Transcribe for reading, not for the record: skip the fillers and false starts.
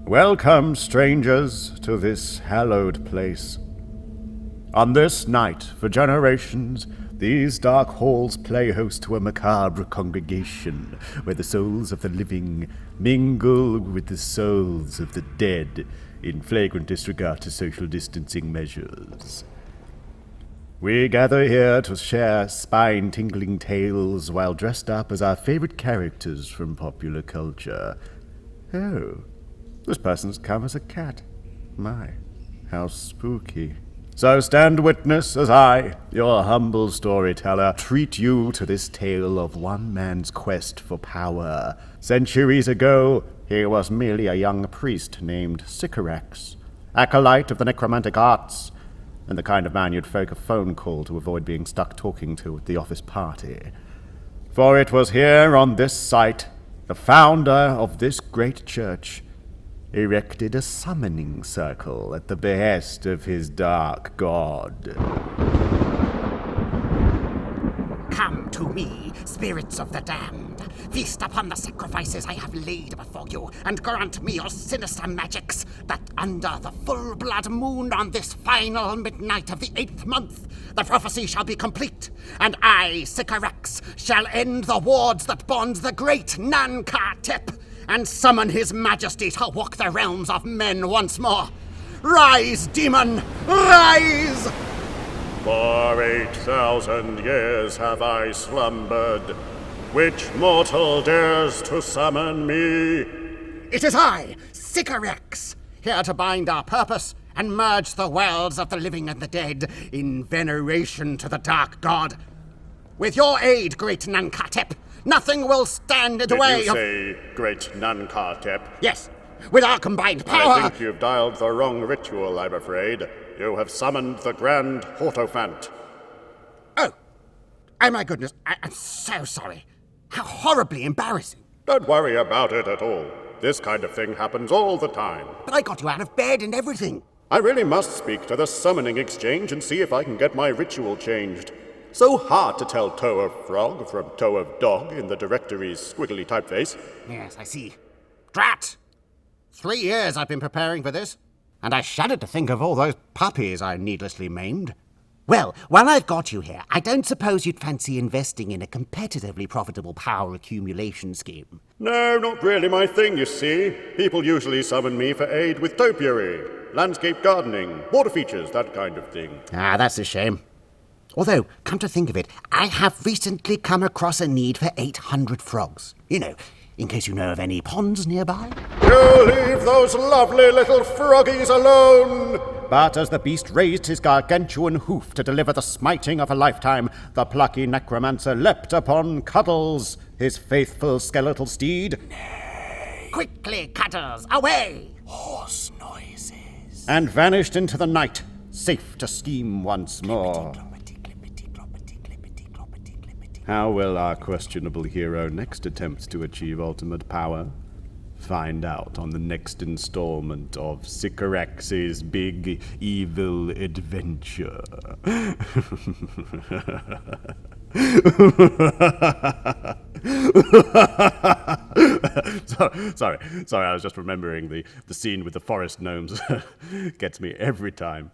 Welcome, strangers, to this hallowed place. On this night, for generations, these dark halls play host to a macabre congregation where the souls of the living mingle with the souls of the dead in flagrant disregard to social distancing measures. We gather here to share spine-tingling tales while dressed up as our favorite characters from popular culture. Oh, this person's come as a cat. My, how spooky. So stand witness as I, your humble storyteller, treat you to this tale of one man's quest for power. Centuries ago, he was merely a young priest named Sycorax, acolyte of the necromantic arts, and the kind of man you'd fake a phone call to avoid being stuck talking to at the office party. For it was here on this site, the founder of this great church erected a summoning circle at the behest of his dark god. Come to me, spirits of the damned. Feast upon the sacrifices I have laid before you, and grant me your sinister magics, that under the full blood moon on this final midnight of the 8th month, the prophecy shall be complete, and I, Sycorax, shall end the wards that bond the great Nan-Ka-Tep, and summon his majesty to walk the realms of men once more. Rise, demon, rise! For 8,000 years have I slumbered. Which mortal dares to summon me? It is I, Sycorax, here to bind our purpose and merge the worlds of the living and the dead in veneration to the dark god. With your aid, great Nan-Ka-Tep, nothing will stand in the way of... Did you say great Nan-Ka-Tep? Yes, with our combined power... I think you've dialed the wrong ritual, I'm afraid. You have summoned the Grand Hierophant. Oh, my goodness, I'm so sorry. How horribly embarrassing. Don't worry about it at all. This kind of thing happens all the time. But I got you out of bed and everything. I really must speak to the summoning exchange and see if I can get my ritual changed. So hard to tell toe of frog from toe of dog in the directory's squiggly typeface. Yes, I see. Drat! 3 years I've been preparing for this, and I shudder to think of all those puppies I needlessly maimed. Well, while I've got you here, I don't suppose you'd fancy investing in a competitively profitable power accumulation scheme. No, not really my thing, you see. People usually summon me for aid with topiary, landscape gardening, water features, that kind of thing. Ah, that's a shame. Although, come to think of it, I have recently come across a need for 800 frogs. You know, in case you know of any ponds nearby. You leave those lovely little froggies alone! But as the beast raised his gargantuan hoof to deliver the smiting of a lifetime, the plucky necromancer leapt upon Cuddles, his faithful skeletal steed. Nay. Quickly, Cuddles, away! Horse noises. And vanished into the night, safe to scheme once more. How will our questionable hero next attempt to achieve ultimate power? Find out on the next installment of Sycorax's Big Evil Adventure. Sorry, I was just remembering the scene with the forest gnomes. Gets me every time.